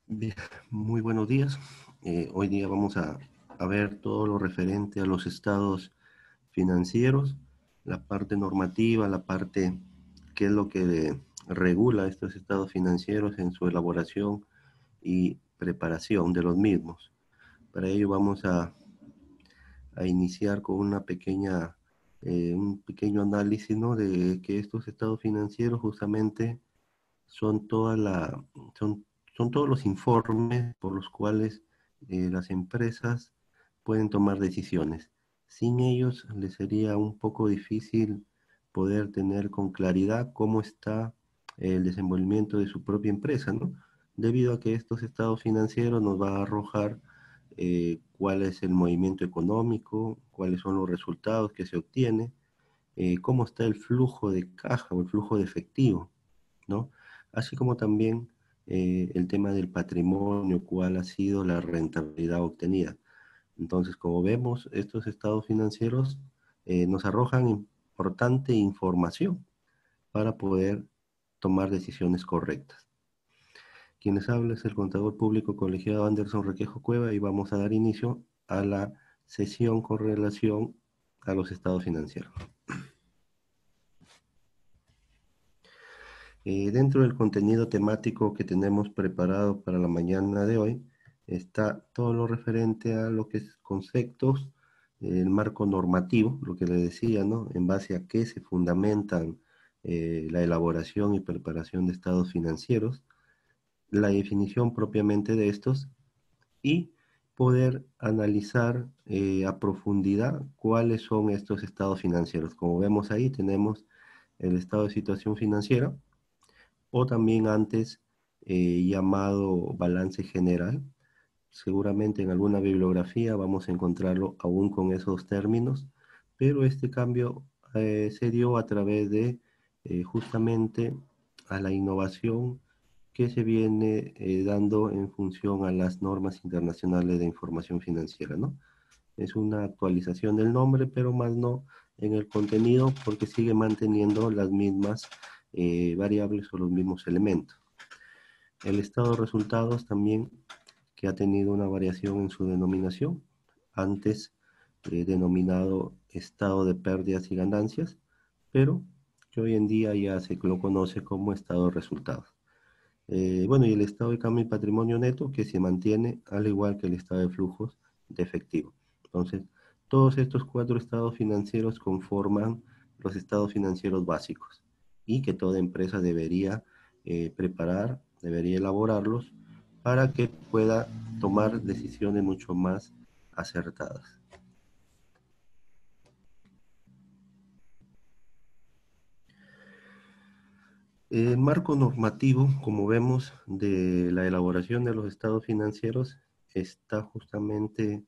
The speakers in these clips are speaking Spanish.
Bien, muy buenos días. Hoy día vamos a ver todo lo referente a los estados financieros, la parte normativa, la parte qué es lo que regula estos estados financieros en su elaboración y preparación de los mismos. Para ello vamos a iniciar con un pequeño análisis, ¿no? De que estos estados financieros justamente son son, son todos los informes por los cuales las empresas pueden tomar decisiones. Sin ellos les sería un poco difícil poder tener con claridad cómo está el desenvolvimiento de su propia empresa, ¿no? Debido a que estos estados financieros nos van a arrojar cuál es el movimiento económico, cuáles son los resultados que se obtiene, cómo está el flujo de caja o el flujo de efectivo, ¿no? Así como también el tema del patrimonio, cuál ha sido la rentabilidad obtenida. Entonces, como vemos, estos estados financieros nos arrojan importante información para poder tomar decisiones correctas. Quien les habla es el contador público colegiado Anderson Requejo Cueva y vamos a dar inicio a la sesión con relación a los estados financieros. Dentro del contenido temático que tenemos preparado para la mañana de hoy, está todo lo referente a lo que es conceptos, el marco normativo, lo que le decía, ¿no? En base a qué se fundamentan la elaboración y preparación de estados financieros, la definición propiamente de estos y poder analizar a profundidad cuáles son estos estados financieros. Como vemos ahí, tenemos el estado de situación financiera, o también antes llamado balance general. Seguramente en alguna bibliografía vamos a encontrarlo aún con esos términos, pero este cambio se dio a través de justamente a la innovación que se viene dando en función a las normas internacionales de información financiera, ¿no? Es una actualización del nombre, pero más no en el contenido porque sigue manteniendo las mismas variables o los mismos elementos. El estado de resultados también que ha tenido una variación en su denominación, antes denominado estado de pérdidas y ganancias, pero que hoy en día ya se lo conoce como estado de resultados. Bueno, y el estado de cambio y patrimonio neto que se mantiene al igual que el estado de flujos de efectivo. Entonces, todos estos cuatro estados financieros conforman los estados financieros básicos y que toda empresa debería preparar, debería elaborarlos para que pueda tomar decisiones mucho más acertadas. El marco normativo, como vemos, de la elaboración de los estados financieros está justamente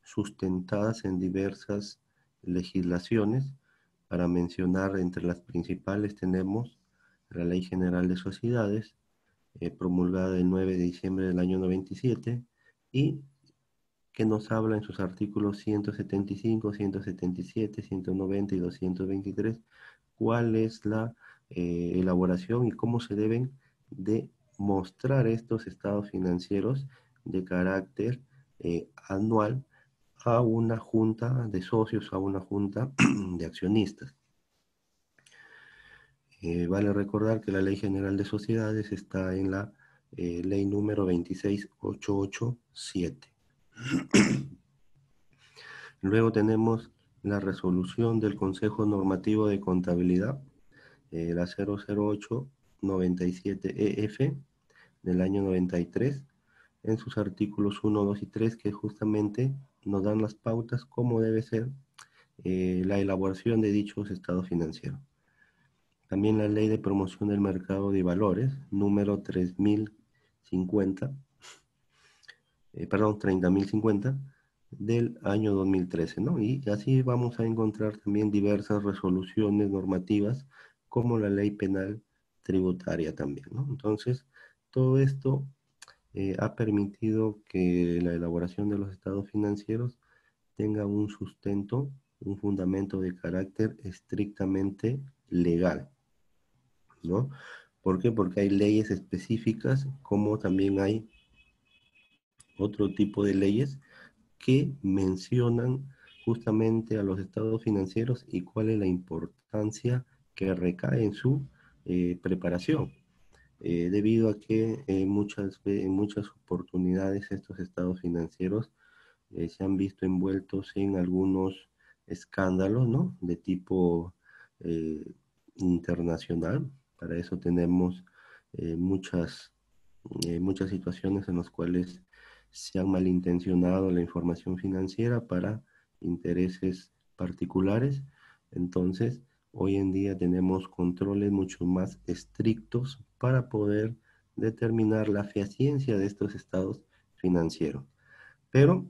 sustentadas en diversas legislaciones. Para mencionar entre las principales tenemos la Ley General de Sociedades, promulgada el 9 de diciembre del año 97 y que nos habla en sus artículos 175, 177, 190 y 223 cuál es la elaboración y cómo se deben de mostrar estos estados financieros de carácter anual a una junta de socios, a una junta de accionistas. Vale recordar que la Ley General de Sociedades está en la ley número 26887. Luego tenemos la resolución del Consejo Normativo de Contabilidad, la 00897-EF del año 93, en sus artículos 1, 2 y 3, que justamente nos dan las pautas cómo debe ser la elaboración de dichos estados financieros. También la Ley de Promoción del Mercado de Valores, número 3050, 30.050, del año 2013, ¿no? Y así vamos a encontrar también diversas resoluciones normativas, como la ley penal tributaria también, ¿no? Entonces, todo esto ha permitido que la elaboración de los estados financieros tenga un sustento, un fundamento de carácter estrictamente legal, ¿no? ¿Por qué? Porque hay leyes específicas, como también hay otro tipo de leyes que mencionan justamente a los estados financieros y cuál es la importancia que recae en su preparación. Debido a que en muchas oportunidades estos estados financieros se han visto envueltos en algunos escándalos, ¿no? De tipo eh, internacional. Para eso tenemos eh, muchas, muchas situaciones en las cuales se han malintencionado la información financiera para intereses particulares. Entonces, hoy en día tenemos controles mucho más estrictos para poder determinar la fehaciencia de estos estados financieros. Pero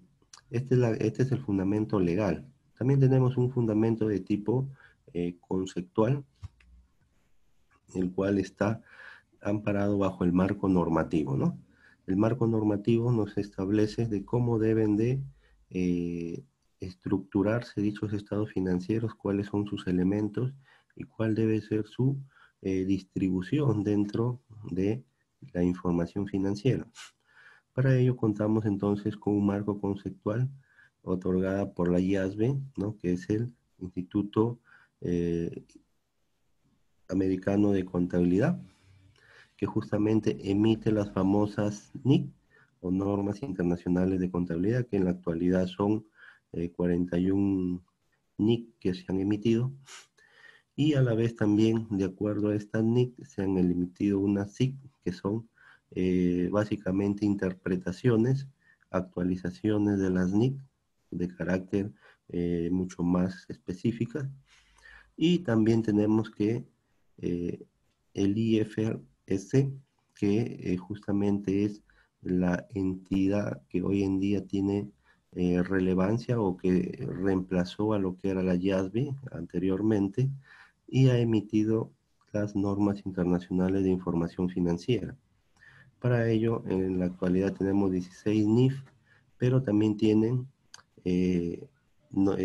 este es el fundamento legal. También tenemos un fundamento de tipo conceptual, el cual está amparado bajo el marco normativo, ¿no? El marco normativo nos establece de cómo deben de eh, estructurarse dichos estados financieros, cuáles son sus elementos y cuál debe ser su distribución dentro de la información financiera. Para ello contamos entonces con un marco conceptual otorgada por la IASB, ¿no? Que es el Instituto eh, Americano de Contabilidad, que justamente emite las famosas NIC o normas internacionales de contabilidad, que en la actualidad son 41 NIC que se han emitido, y a la vez también, de acuerdo a esta NIC, se han emitido unas SIC, que son básicamente interpretaciones, actualizaciones de las NIC de carácter mucho más específicas. Y también tenemos que eh, el IFRS, que justamente es la entidad que hoy en día tiene relevancia o que reemplazó a lo que era la IASB anteriormente y ha emitido las normas internacionales de información financiera. Para ello, en la actualidad tenemos 16 NIF, pero también tienen eh, no-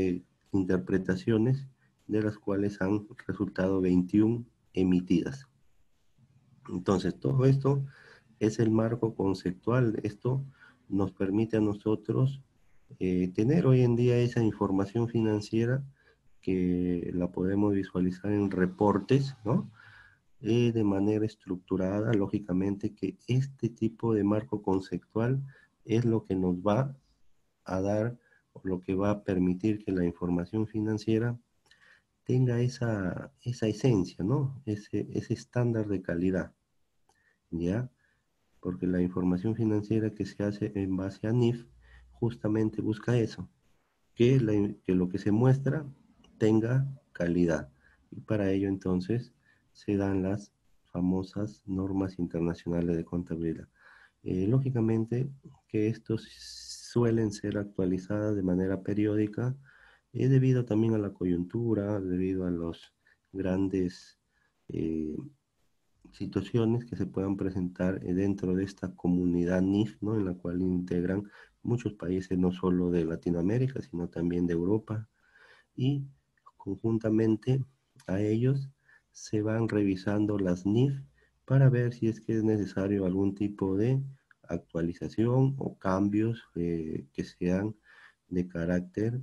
interpretaciones de las cuales han resultado 21 emitidas. Entonces, todo esto es el marco conceptual. Esto nos permite a nosotros tener hoy en día esa información financiera que la podemos visualizar en reportes, ¿no? De manera estructurada, lógicamente que este tipo de marco conceptual es lo que nos va a dar o lo que va a permitir que la información financiera tenga esa esencia, ¿no? Ese estándar de calidad, ¿ya? Porque la información financiera que se hace en base a NIF justamente busca eso, que lo que se muestra tenga calidad. Y para ello entonces se dan las famosas normas internacionales de contabilidad. Lógicamente que estos suelen ser actualizadas de manera periódica debido también a la coyuntura, debido a los grandes eh, situaciones que se puedan presentar dentro de esta comunidad NIF, ¿no? En la cual integran muchos países, no solo de Latinoamérica, sino también de Europa, y conjuntamente a ellos se van revisando las NIF para ver si es que es necesario algún tipo de actualización o cambios que sean de carácter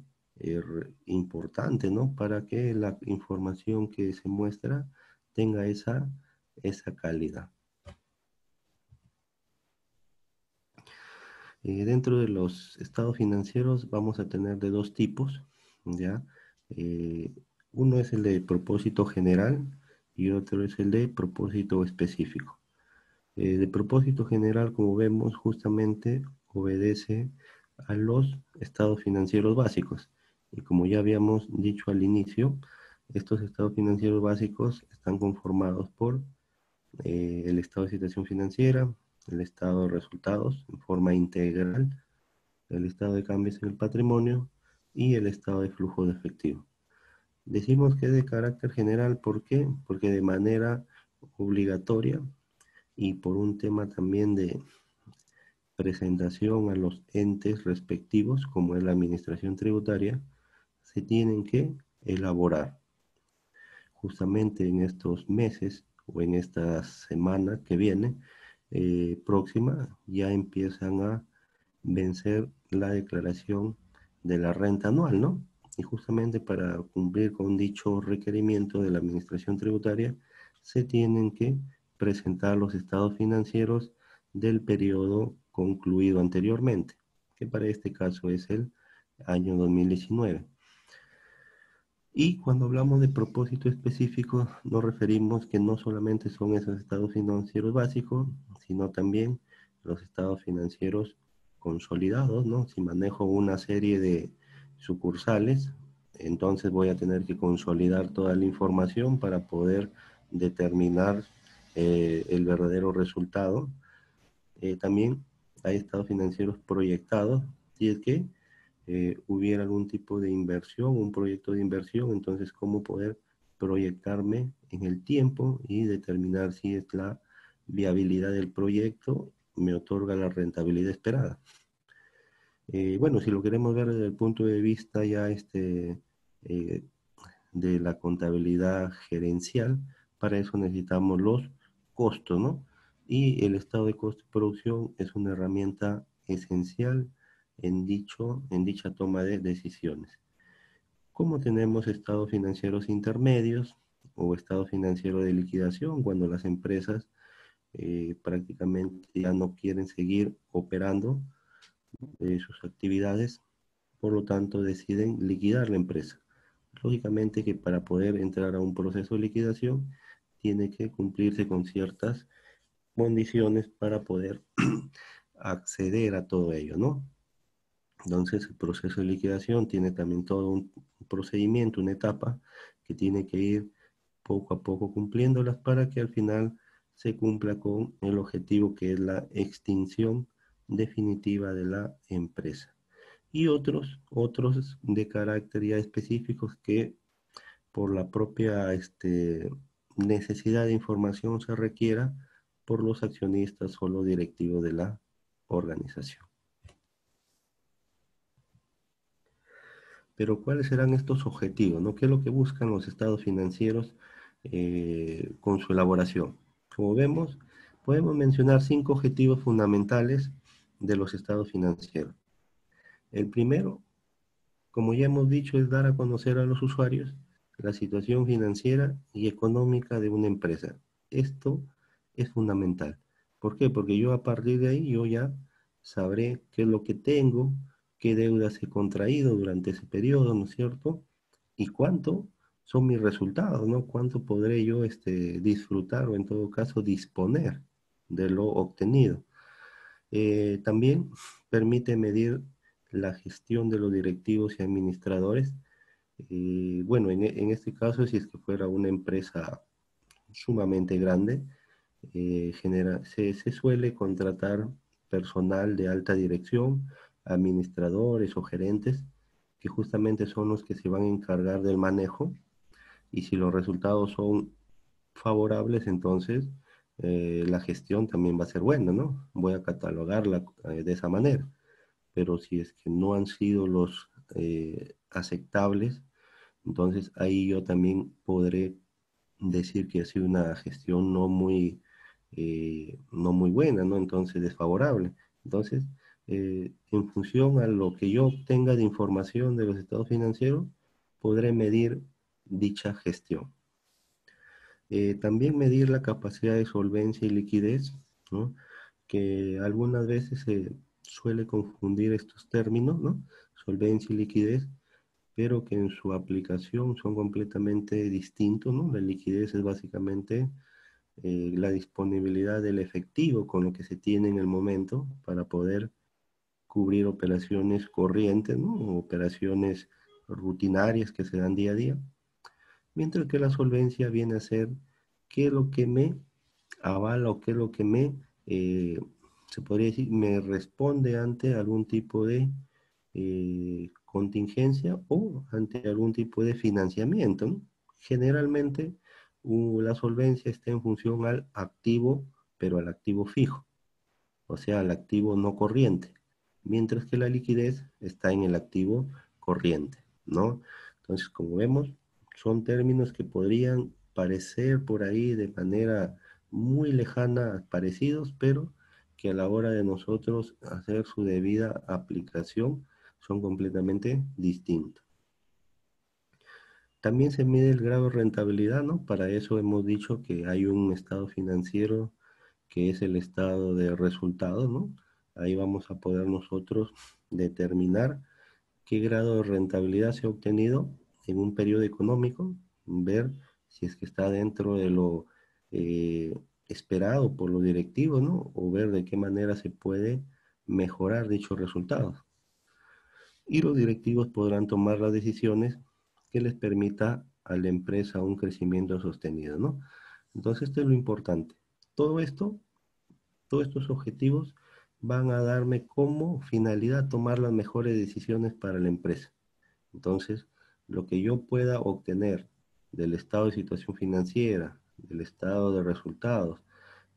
importante, ¿no? Para que la información que se muestra tenga esa calidad. Dentro de los estados financieros vamos a tener de dos tipos, ¿ya? Eh, Uno es el de propósito general y otro es el de propósito específico. De propósito general, como vemos, justamente obedece a los estados financieros básicos. Y como ya habíamos dicho al inicio, estos estados financieros básicos están conformados por el estado de situación financiera, el estado de resultados en forma integral, el estado de cambios en el patrimonio y el estado de flujo de efectivo. Decimos que es de carácter general, ¿por qué? Porque de manera obligatoria y por un tema también de presentación a los entes respectivos, como es la administración tributaria, se tienen que elaborar. Justamente en estos meses o en esta semana que viene próxima, ya empiezan a vencer la declaración de la renta anual, ¿no? Y justamente para cumplir con dicho requerimiento de la Administración Tributaria, se tienen que presentar los estados financieros del periodo concluido anteriormente, que para este caso es el año 2019. Y cuando hablamos de propósito específico, nos referimos que no solamente son esos estados financieros básicos, sino también los estados financieros consolidados, ¿no? Si manejo una serie de sucursales, entonces voy a tener que consolidar toda la información para poder determinar el verdadero resultado. También hay estados financieros proyectados, y es que hubiera algún tipo de inversión, un proyecto de inversión, entonces cómo poder proyectarme en el tiempo y determinar si es la viabilidad del proyecto me otorga la rentabilidad esperada. Bueno, si lo queremos ver desde el punto de vista ya eh, de la contabilidad gerencial, para eso necesitamos los costos, ¿no? Y el estado de costo de producción es una herramienta esencial en dicha toma de decisiones. Como tenemos estados financieros intermedios o estado financiero de liquidación, cuando las empresas prácticamente ya no quieren seguir operando sus actividades, por lo tanto deciden liquidar la empresa. Lógicamente que para poder entrar a un proceso de liquidación tiene que cumplirse con ciertas condiciones para poder acceder a todo ello, ¿no? Entonces el proceso de liquidación tiene también todo un procedimiento, una etapa que tiene que ir poco a poco cumpliéndolas para que al final se cumpla con el objetivo que es la extinción definitiva de la empresa. Y otros de carácter ya específicos que por la propia necesidad de información se requiera por los accionistas o los directivos de la organización. Pero ¿cuáles serán estos objetivos, no? ¿Qué es lo que buscan los estados financieros con su elaboración? Como vemos, podemos mencionar 5 objetivos fundamentales de los estados financieros. El primero, como ya hemos dicho, es dar a conocer a los usuarios la situación financiera y económica de una empresa. Esto es fundamental. ¿Por qué? Porque yo a partir de ahí yo ya sabré qué es lo que tengo, qué deudas he contraído durante ese periodo, ¿no es cierto? Y cuánto son mis resultados, ¿no? Cuánto podré yo disfrutar o en todo caso disponer de lo obtenido. También permite medir la gestión de los directivos y administradores. Bueno, en este caso, si es que fuera una empresa sumamente grande, se suele contratar personal de alta dirección, administradores o gerentes, que justamente son los que se van a encargar del manejo y si los resultados son favorables, entonces la gestión también va a ser buena, ¿no? Voy a catalogarla de esa manera, pero si es que no han sido los aceptables, entonces ahí yo también podré decir que ha sido una gestión no muy buena, ¿no? Entonces desfavorable. Entonces, en función a lo que yo obtenga de información de los estados financieros, podré medir dicha gestión. También medir la capacidad de solvencia y liquidez, ¿no? Que algunas veces se suele confundir estos términos, ¿no? Solvencia y liquidez, pero que en su aplicación son completamente distintos, ¿no? La liquidez es básicamente la disponibilidad del efectivo con lo que se tiene en el momento para poder cubrir operaciones corrientes, ¿no? Operaciones rutinarias que se dan día a día, mientras que la solvencia viene a ser qué es lo que me avala o qué es lo que eh, se podría decir, me responde ante algún tipo de contingencia o ante algún tipo de financiamiento, ¿no? Generalmente la solvencia está en función al activo, pero al activo fijo, o sea, al activo no corriente, mientras que la liquidez está en el activo corriente, ¿no? Entonces, como vemos, son términos que podrían parecer por ahí de manera muy lejana parecidos, pero que a la hora de nosotros hacer su debida aplicación son completamente distintos. También se mide el grado de rentabilidad, ¿no? Para eso hemos dicho que hay un estado financiero que es el estado de resultados, ¿no? Ahí vamos a poder nosotros determinar qué grado de rentabilidad se ha obtenido en un periodo económico, ver si es que está dentro de lo eh, esperado por los directivos, ¿no? O ver de qué manera se puede mejorar dichos resultados. Y los directivos podrán tomar las decisiones que les permita a la empresa un crecimiento sostenido, ¿no? Entonces, esto es lo importante. Todo esto, todos estos objetivos van a darme como finalidad tomar las mejores decisiones para la empresa. Entonces, lo que yo pueda obtener del estado de situación financiera, del estado de resultados,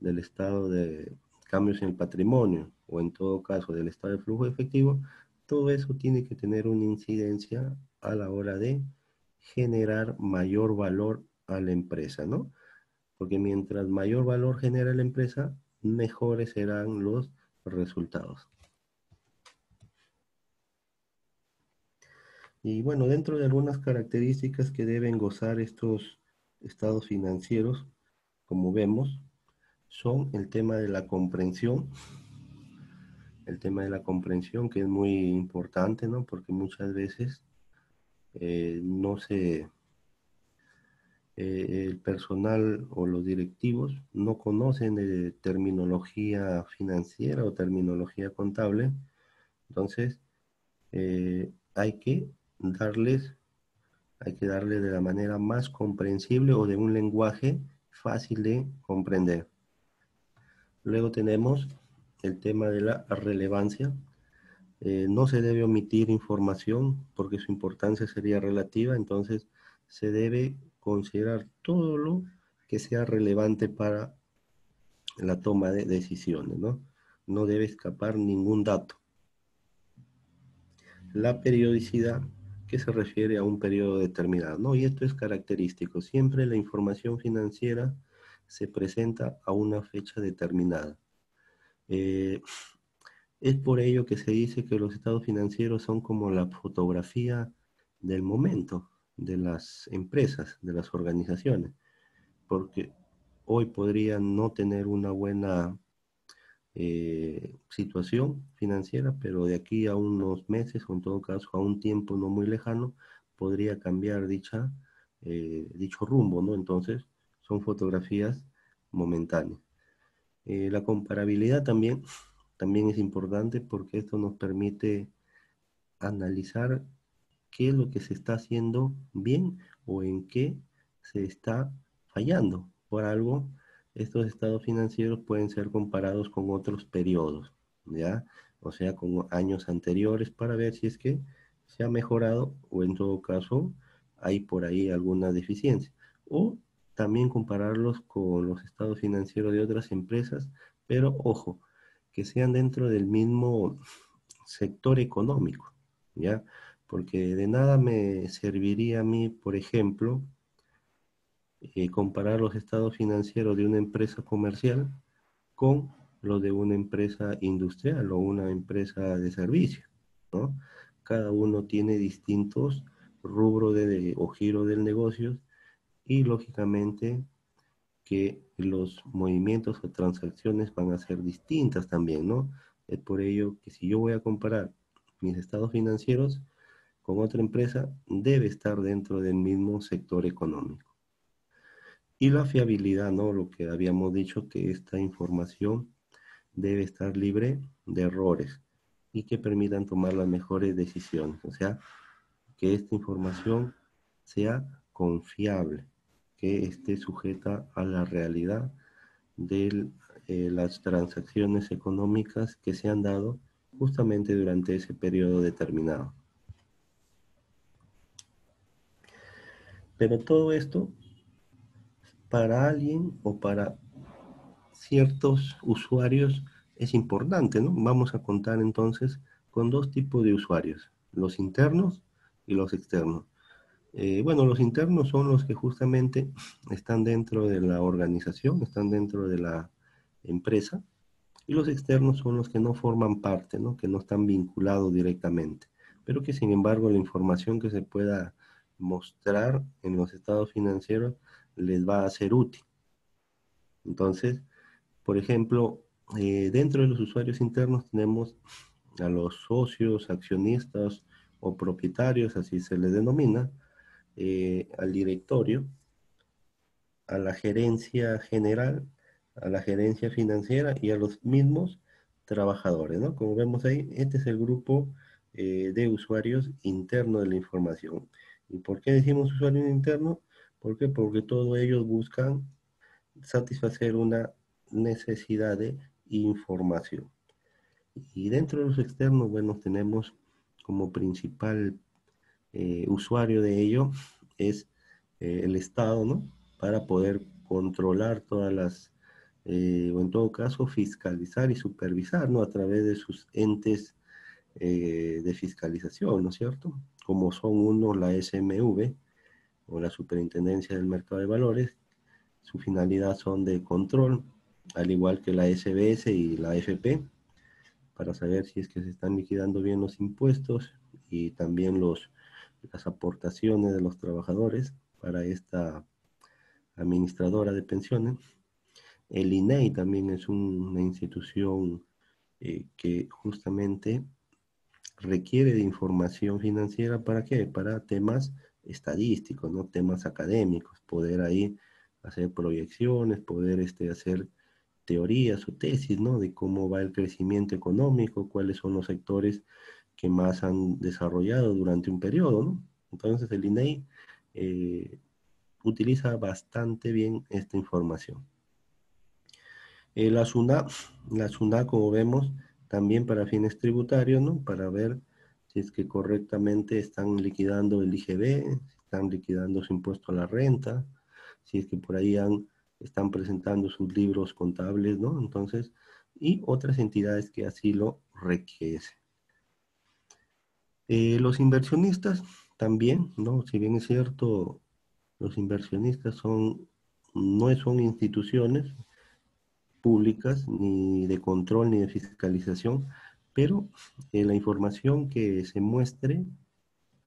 del estado de cambios en el patrimonio o en todo caso del estado de flujo efectivo, todo eso tiene que tener una incidencia a la hora de generar mayor valor a la empresa, ¿no? Porque mientras mayor valor genera la empresa, mejores serán los resultados. Y bueno, dentro de algunas características que deben gozar estos estados financieros, como vemos, son el tema de la comprensión que es muy importante, ¿no? Porque muchas veces no se, el personal o los directivos no conocen de terminología financiera o terminología contable, entonces hay que darles hay que darle de la manera más comprensible o de un lenguaje fácil de comprender. Luego tenemos el tema de la relevancia. No se debe omitir información porque su importancia sería relativa, entonces se debe considerar todo lo que sea relevante para la toma de decisiones, ¿no? No debe escapar ningún dato. La periodicidad que se refiere a un periodo determinado, ¿no? Y esto es característico. Siempre la información financiera se presenta a una fecha determinada. Eh, es por ello que se dice que los estados financieros son como la fotografía del momento de las empresas, de las organizaciones, porque hoy podrían no tener una buena situación financiera, pero de aquí a unos meses o en todo caso a un tiempo no muy lejano, podría cambiar dicho rumbo, ¿no? Entonces, son fotografías momentáneas. La comparabilidad también es importante porque esto nos permite analizar qué es lo que se está haciendo bien o en qué se está fallando. Por algo, estos estados financieros pueden ser comparados con otros periodos, ¿ya? O sea, con años anteriores para ver si es que se ha mejorado o en todo caso hay por ahí alguna deficiencia. O también compararlos con los estados financieros de otras empresas, pero ojo, que sean dentro del mismo sector económico, ¿ya? Porque de nada me serviría a mí, por ejemplo, comparar los estados financieros de una empresa comercial con los de una empresa industrial o una empresa de servicio, ¿no? Cada uno tiene distintos rubros o giros del negocio y lógicamente que los movimientos o transacciones van a ser distintas también, ¿no? Es por ello que si yo voy a comparar mis estados financieros con otra empresa, debe estar dentro del mismo sector económico. Y la fiabilidad, ¿no? Lo que habíamos dicho, que esta información debe estar libre de errores y que permitan tomar las mejores decisiones. O sea, que esta información sea confiable, que esté sujeta a la realidad de las transacciones económicas que se han dado justamente durante ese periodo determinado. Pero todo esto para alguien o para ciertos usuarios es importante, ¿no? Vamos a contar entonces con dos tipos de usuarios, los internos y los externos. Bueno, los internos son los que justamente están dentro de la organización, están dentro de la empresa Y los externos son los que no forman parte, ¿no? Que no están vinculados directamente, pero que sin embargo la información que se pueda mostrar en los estados financieros les va a ser útil. Entonces, por ejemplo, dentro de los usuarios internos tenemos a los socios, accionistas o propietarios, así se les denomina, al directorio, a la gerencia general, a la gerencia financiera y a los mismos trabajadores, ¿no? Como vemos ahí, este es el grupo de usuarios internos de la información. ¿Y por qué decimos usuarios internos? ¿Por qué? Porque todos ellos buscan satisfacer una necesidad de información. Y dentro de los externos, bueno, tenemos como principal usuario de ello es el Estado, ¿no? Para poder controlar todas las, o en todo caso, fiscalizar y supervisar, ¿no? A través de sus entes de fiscalización, ¿no es cierto? Como son uno la SMV o la Superintendencia del Mercado de Valores, su finalidad son de control, al igual que la SBS y la AFP, para saber si es que se están liquidando bien los impuestos y también las aportaciones de los trabajadores para esta administradora de pensiones. El INEI también es una institución que justamente requiere de información financiera. ¿Para qué? Para temas estadísticos, ¿no? Temas académicos, poder ahí hacer proyecciones, poder hacer teorías o tesis, ¿no? De cómo va el crecimiento económico, cuáles son los sectores que más han desarrollado durante un periodo, ¿no? Entonces el INEI utiliza bastante bien esta información. La SUNA, como vemos, también para fines tributarios, ¿no? Para ver si es que correctamente están liquidando el IGB, si están liquidando su impuesto a la renta, si es que por ahí están presentando sus libros contables, ¿no? Entonces, y otras entidades que así lo requieren. Los inversionistas también, ¿no? Si bien es cierto, los inversionistas no son instituciones públicas, ni de control, ni de fiscalización, pero la información que se muestre,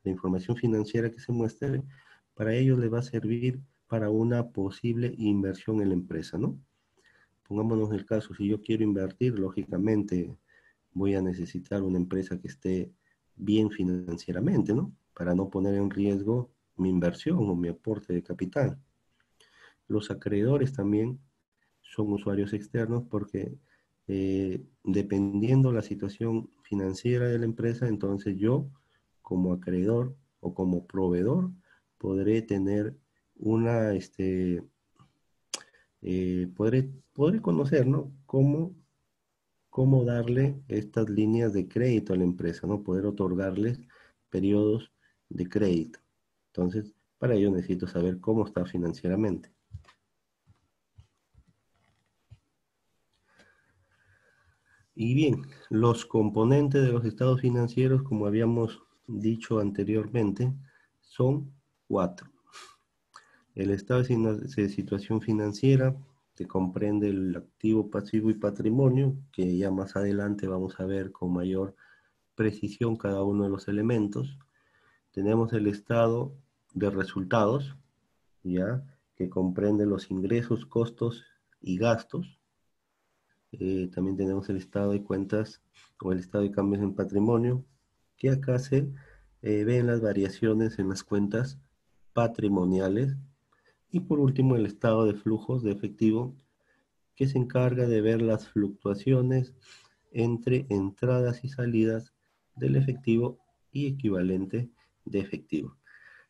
la información financiera que se muestre, para ellos les va a servir para una posible inversión en la empresa, ¿no? Pongámonos el caso, si yo quiero invertir, lógicamente voy a necesitar una empresa que esté bien financieramente, ¿no? Para no poner en riesgo mi inversión o mi aporte de capital. Los acreedores también son usuarios externos porque dependiendo la situación financiera de la empresa, entonces yo como acreedor o como proveedor podré tener una, podré conocer, ¿no? Cómo darle estas líneas de crédito a la empresa, ¿no? Poder otorgarles periodos de crédito. Entonces, para ello necesito saber cómo está financieramente. Y bien, los componentes de los estados financieros, como habíamos dicho anteriormente, son cuatro. El estado de situación financiera, que comprende el activo, pasivo y patrimonio, que ya más adelante vamos a ver con mayor precisión cada uno de los elementos. Tenemos el estado de resultados, ya, que comprende los ingresos, costos y gastos. También tenemos el estado de cuentas o el estado de cambios en patrimonio, que acá se ven las variaciones en las cuentas patrimoniales. Y por último, el estado de flujos de efectivo, que se encarga de ver las fluctuaciones entre entradas y salidas del efectivo y equivalente de efectivo.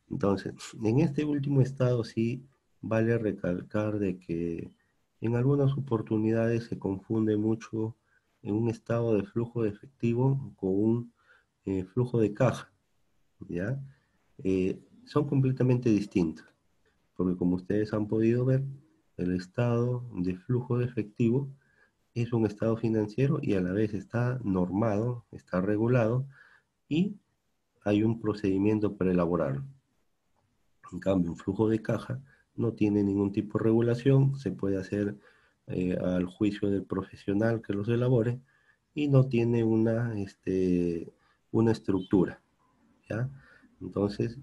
Entonces, en este último estado sí vale recalcar de que en algunas oportunidades se confunde mucho en un estado de flujo de efectivo con un flujo de caja, ¿ya? Son completamente distintos, porque como ustedes han podido ver, el estado de flujo de efectivo es un estado financiero y a la vez está normado, está regulado y hay un procedimiento para elaborarlo. En cambio, un flujo de caja no tiene ningún tipo de regulación, se puede hacer al juicio del profesional que los elabore y no tiene una estructura, ¿ya? Entonces,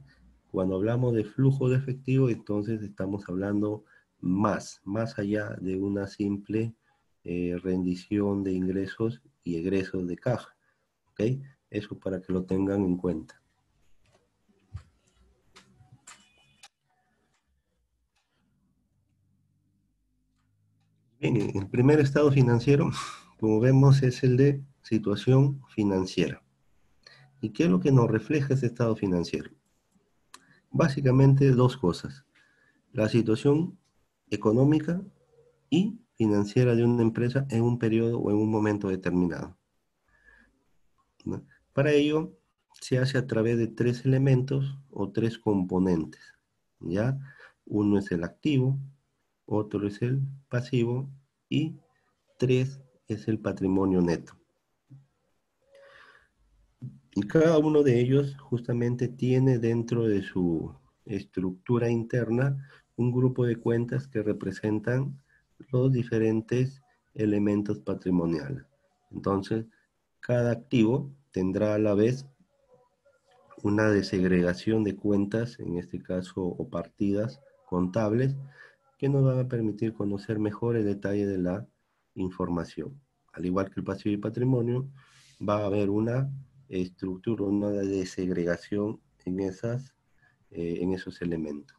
cuando hablamos de flujo de efectivo, entonces estamos hablando más allá de una simple rendición de ingresos y egresos de caja, ¿ok? Eso para que lo tengan en cuenta. Bien, el primer estado financiero, como vemos, es el de situación financiera. ¿Y qué es lo que nos refleja ese estado financiero? Básicamente dos cosas: la situación económica y financiera de una empresa en un periodo o en un momento determinado, ¿no? Para ello, se hace a través de tres elementos o tres componentes, ¿ya? Uno es el activo, otro es el pasivo y tres es el patrimonio neto. Y cada uno de ellos justamente tiene dentro de su estructura interna un grupo de cuentas que representan los diferentes elementos patrimoniales. Entonces, cada activo tendrá a la vez una desegregación de cuentas, en este caso, o partidas contables, que nos van a permitir conocer mejor el detalle de la información. Al igual que el pasivo y patrimonio, va a haber una estructura, una desegregación en esos elementos.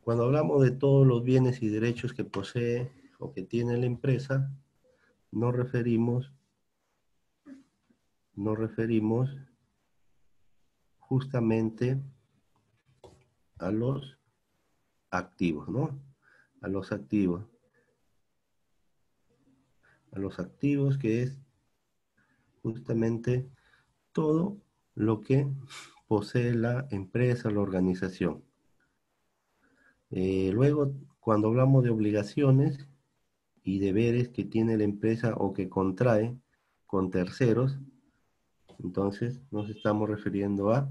Cuando hablamos de todos los bienes y derechos que posee o que tiene la empresa, nos referimos, nos referimos justamente a los activos, ¿no? A los activos. A los activos, que es justamente todo lo que posee la empresa, la organización. Luego, cuando hablamos de obligaciones y deberes que tiene la empresa o que contrae con terceros, entonces nos estamos refiriendo a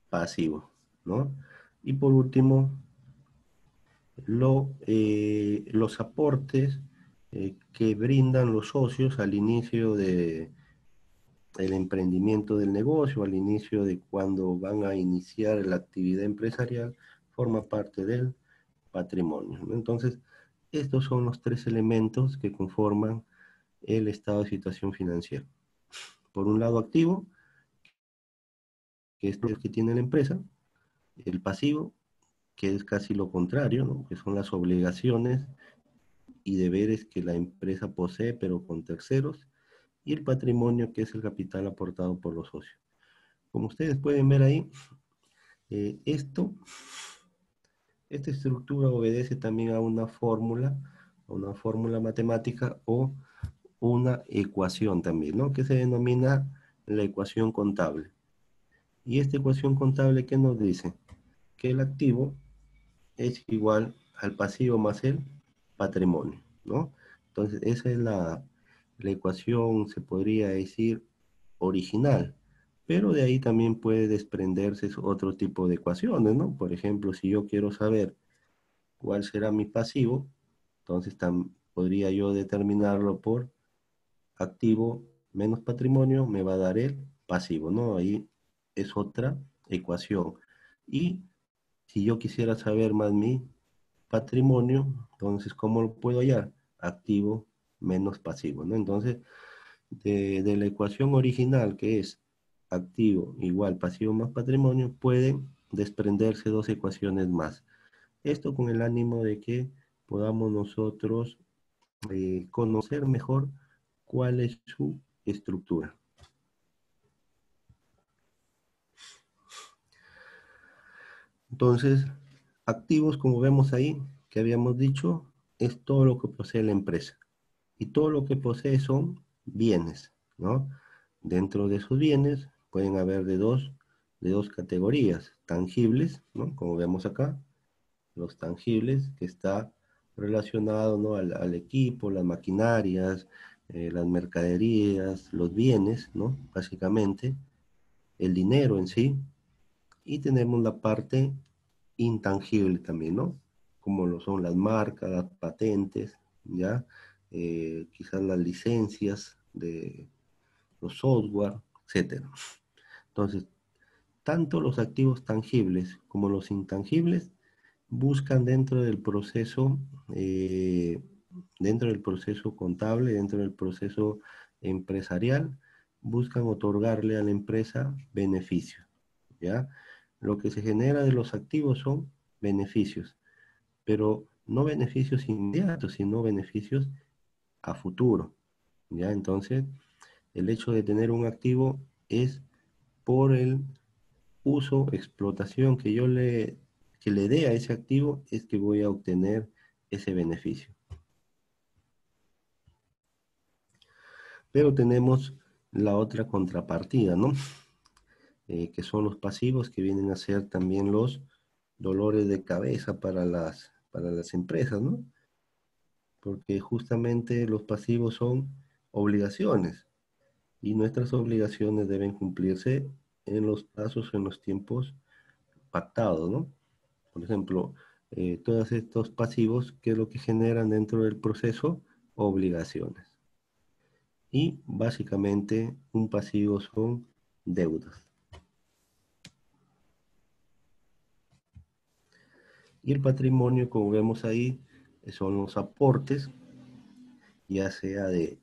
pasivo, ¿no? Y por último, los aportes que brindan los socios al inicio de el emprendimiento del negocio, al inicio de cuando van a iniciar la actividad empresarial, forma parte del patrimonio, ¿no? Entonces, estos son los tres elementos que conforman el estado de situación financiera. Por un lado, activo, que es el que tiene la empresa; el pasivo, que es casi lo contrario, ¿no? Que son las obligaciones y deberes que la empresa posee, pero con terceros; y el patrimonio, que es el capital aportado por los socios. Como ustedes pueden ver ahí, eh, esto, esta estructura obedece también a una fórmula matemática o una ecuación también, ¿no? Que se denomina la ecuación contable. Y esta ecuación contable, ¿qué nos dice? Que el activo es igual al pasivo más el patrimonio, ¿no? Entonces, esa es la ecuación, se podría decir, original. Pero de ahí también puede desprenderse otro tipo de ecuaciones, ¿no? Por ejemplo, si yo quiero saber cuál será mi pasivo, entonces podría yo determinarlo por activo menos patrimonio, me va a dar el pasivo, ¿no? Ahí es otra ecuación. Y si yo quisiera saber más mi patrimonio, entonces, ¿cómo lo puedo hallar? Activo menos pasivo, ¿no? Entonces, de la ecuación original, que es activo igual pasivo más patrimonio, pueden desprenderse dos ecuaciones más. Esto con el ánimo de que podamos nosotros conocer mejor cuál es su estructura. Entonces, activos, como vemos ahí, que habíamos dicho, es todo lo que posee la empresa. Y todo lo que posee son bienes, ¿no? Dentro de esos bienes pueden haber de dos categorías: tangibles, ¿no? Como vemos acá, los tangibles, que está relacionado, ¿no? Al equipo, las maquinarias, las mercaderías, los bienes, ¿no? Básicamente. el dinero en sí, y tenemos la parte intangible también, ¿no? Como lo son las marcas, las patentes, ¿ya? Quizás las licencias de los software, etcétera. Entonces, tanto los activos tangibles como los intangibles buscan eh, dentro del proceso contable, dentro del proceso empresarial, buscan otorgarle a la empresa beneficios, ¿ya? Lo que se genera de los activos son beneficios, pero no beneficios inmediatos, sino beneficios a futuro, ¿ya? Entonces, el hecho de tener un activo es por el uso, explotación que le dé a ese activo, es que voy a obtener ese beneficio. Pero tenemos la otra contrapartida, ¿no? Que son los pasivos, que vienen a ser también los dolores de cabeza para las empresas, ¿no? Porque justamente los pasivos son obligaciones y nuestras obligaciones deben cumplirse en los plazos, en los tiempos pactados, ¿no? Por ejemplo, todos estos pasivos, ¿qué es lo que generan dentro del proceso? Obligaciones. Y básicamente un pasivo son deudas. Y el patrimonio, como vemos ahí, son los aportes, ya sea de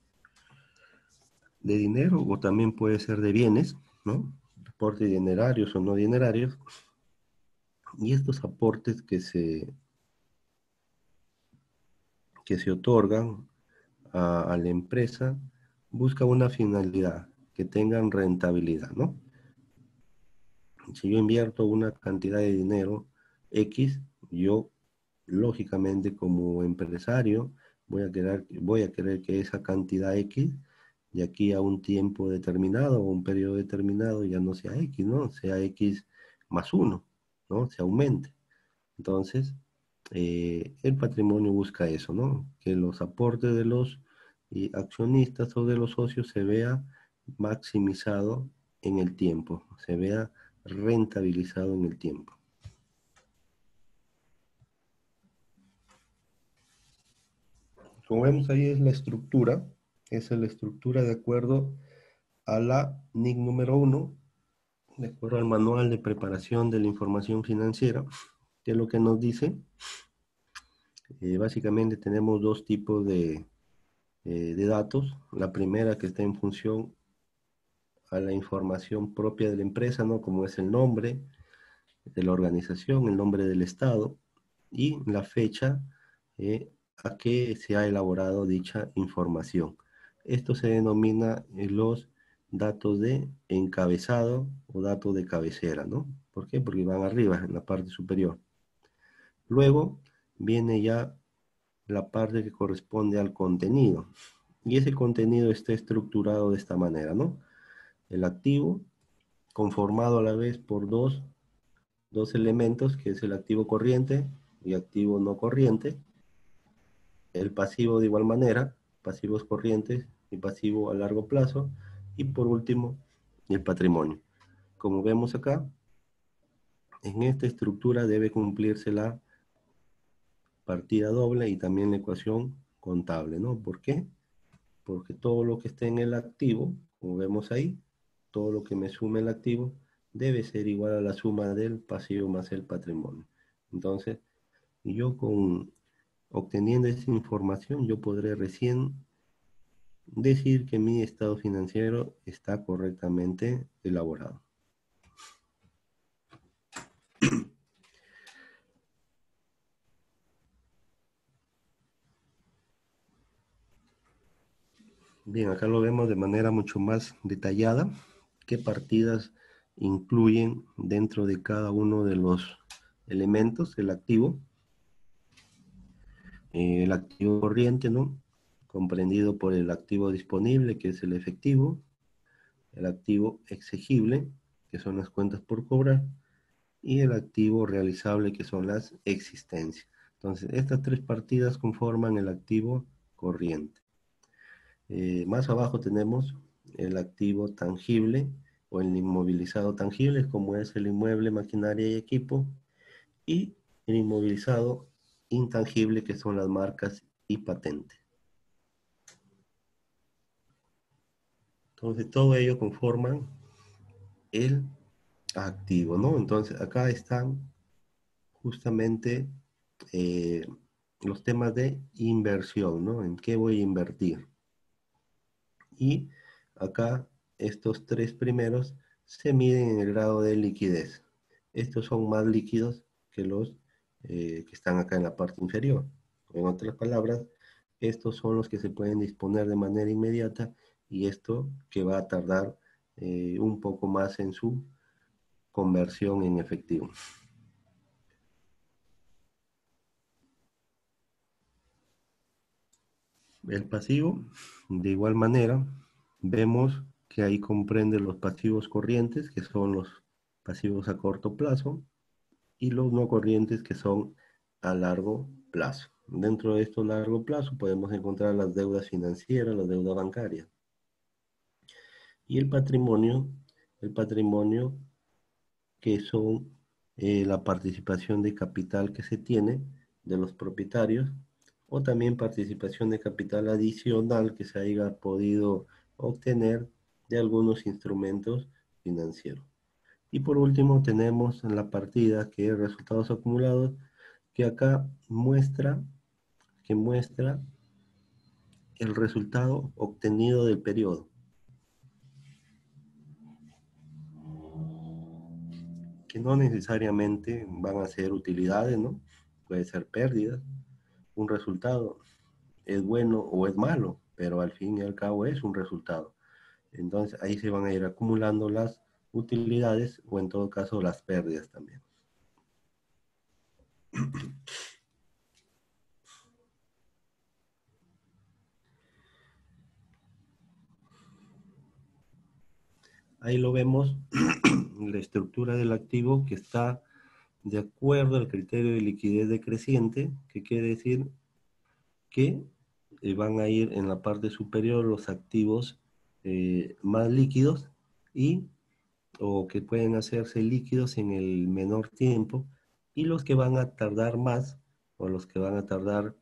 dinero o también puede ser de bienes, ¿no? Aportes dinerarios o no dinerarios. Y estos aportes que se otorgan a la empresa buscan una finalidad, que tengan rentabilidad, ¿no? Si yo invierto una cantidad de dinero X, yo lógicamente como empresario voy a querer que esa cantidad X de aquí a un tiempo determinado o un periodo determinado ya no sea X, ¿no? Sea X más uno, ¿no? Se aumente. Entonces, el patrimonio busca eso, ¿no? Que los aportes de los accionistas o de los socios se vea maximizado en el tiempo, se vea rentabilizado en el tiempo. Como vemos ahí es la estructura de acuerdo a la NIC número 1, de acuerdo al manual de preparación de la información financiera, que es lo que nos dice. Básicamente tenemos dos tipos de datos. La primera que está en función a la información propia de la empresa, ¿no? Como es el nombre de la organización, el nombre del estado y la fecha a que se ha elaborado dicha información. Esto se denomina los datos de encabezado o datos de cabecera, ¿no? ¿Por qué? Porque van arriba, en la parte superior. Luego viene ya la parte que corresponde al contenido. Y ese contenido está estructurado de esta manera, ¿no? El activo, conformado a la vez por dos elementos, que es el activo corriente y activo no corriente. El pasivo de igual manera, pasivos corrientes y pasivo a largo plazo. Y por último, el patrimonio. Como vemos acá, en esta estructura debe cumplirse la partida doble y también la ecuación contable, ¿no? ¿Por qué? Porque todo lo que esté en el activo, como vemos ahí, todo lo que me sume el activo debe ser igual a la suma del pasivo más el patrimonio. Entonces, yo obteniendo esa información, yo podré recién decir que mi estado financiero está correctamente elaborado. Bien, acá lo vemos de manera mucho más detallada, qué partidas incluyen dentro de cada uno de los elementos, el activo corriente, ¿no? Comprendido por el activo disponible, que es el efectivo, el activo exigible, que son las cuentas por cobrar, y el activo realizable, que son las existencias. Entonces, estas tres partidas conforman el activo corriente. Más abajo tenemos el activo tangible, o el inmovilizado tangible, como es el inmueble, maquinaria y equipo, y el inmovilizado intangible, que son las marcas y patentes. Entonces, todo ello conforman el activo, ¿no? Entonces, acá están justamente eh, los temas de inversión, ¿no? ¿En qué voy a invertir? Y acá estos tres primeros se miden en el grado de liquidez. Estos son más líquidos que los que están acá en la parte inferior. En otras palabras, estos son los que se pueden disponer de manera inmediata y esto que va a tardar un poco más en su conversión en efectivo. El pasivo, de igual manera, vemos que ahí comprende los pasivos corrientes, que son los pasivos a corto plazo, y los no corrientes, que son a largo plazo. Dentro de estos largo plazo podemos encontrar las deudas financieras, la deuda bancaria. Y el patrimonio que son la participación de capital que se tiene de los propietarios o también participación de capital adicional que se haya podido obtener de algunos instrumentos financieros. Y por último tenemos en la partida que es resultados acumulados, que acá muestra el resultado obtenido del periodo, que no necesariamente van a ser utilidades, ¿no? Puede ser pérdidas. Un resultado es bueno o es malo, pero al fin y al cabo es un resultado. Entonces ahí se van a ir acumulando las utilidades o en todo caso las pérdidas también. Ahí lo vemos, la estructura del activo que está de acuerdo al criterio de liquidez decreciente, que quiere decir que van a ir en la parte superior los activos más líquidos y o que pueden hacerse líquidos en el menor tiempo y los que van a tardar más o los que van a tardar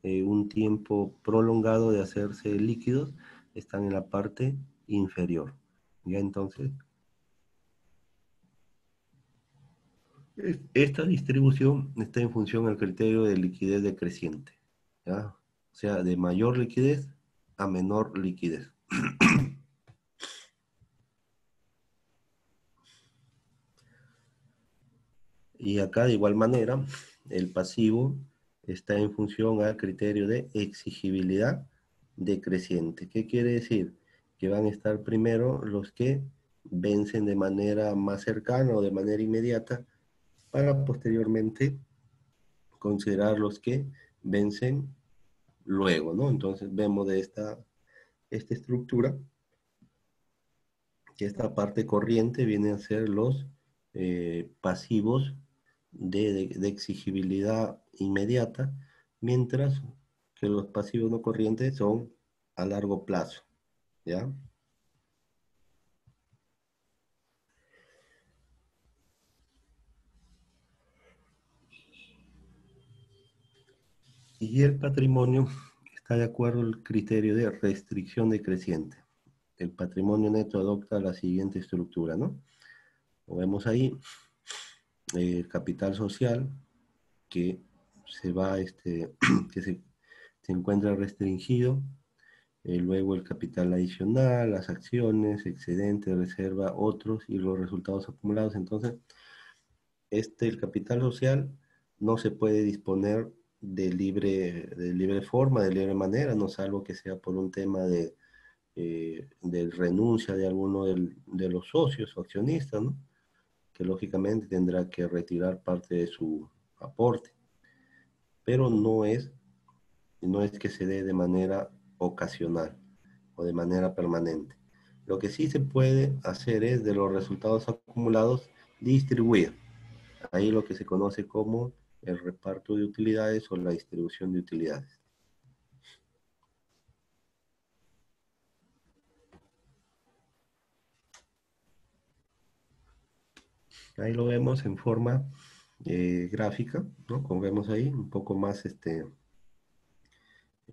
un tiempo prolongado de hacerse líquidos están en la parte inferior. Ya entonces, esta distribución está en función al criterio de liquidez decreciente, ¿ya? O sea, de mayor liquidez a menor liquidez. Y acá de igual manera, el pasivo está en función al criterio de exigibilidad decreciente. ¿Qué quiere decir? Que van a estar primero los que vencen de manera más cercana o de manera inmediata para posteriormente considerar los que vencen luego, ¿no? Entonces vemos de esta estructura que esta parte corriente viene a ser los pasivos de exigibilidad inmediata, mientras que los pasivos no corrientes son a largo plazo, ¿ya? Y el patrimonio está de acuerdo al criterio de restricción decreciente. El patrimonio neto adopta la siguiente estructura, ¿no? Lo vemos ahí, el capital social que se va, que se encuentra restringido, luego el capital adicional, las acciones, excedente, reserva, otros y los resultados acumulados. Entonces, el capital social no se puede disponer de libre forma, de libre manera, no salvo que sea por un tema de renuncia de alguno de los socios o accionistas, ¿no? Que lógicamente tendrá que retirar parte de su aporte, pero no es que se dé de manera ocasional o de manera permanente. Lo que sí se puede hacer es de los resultados acumulados distribuir. Ahí lo que se conoce como el reparto de utilidades o la distribución de utilidades. Ahí lo vemos en forma gráfica, ¿no? Como vemos ahí, un poco más,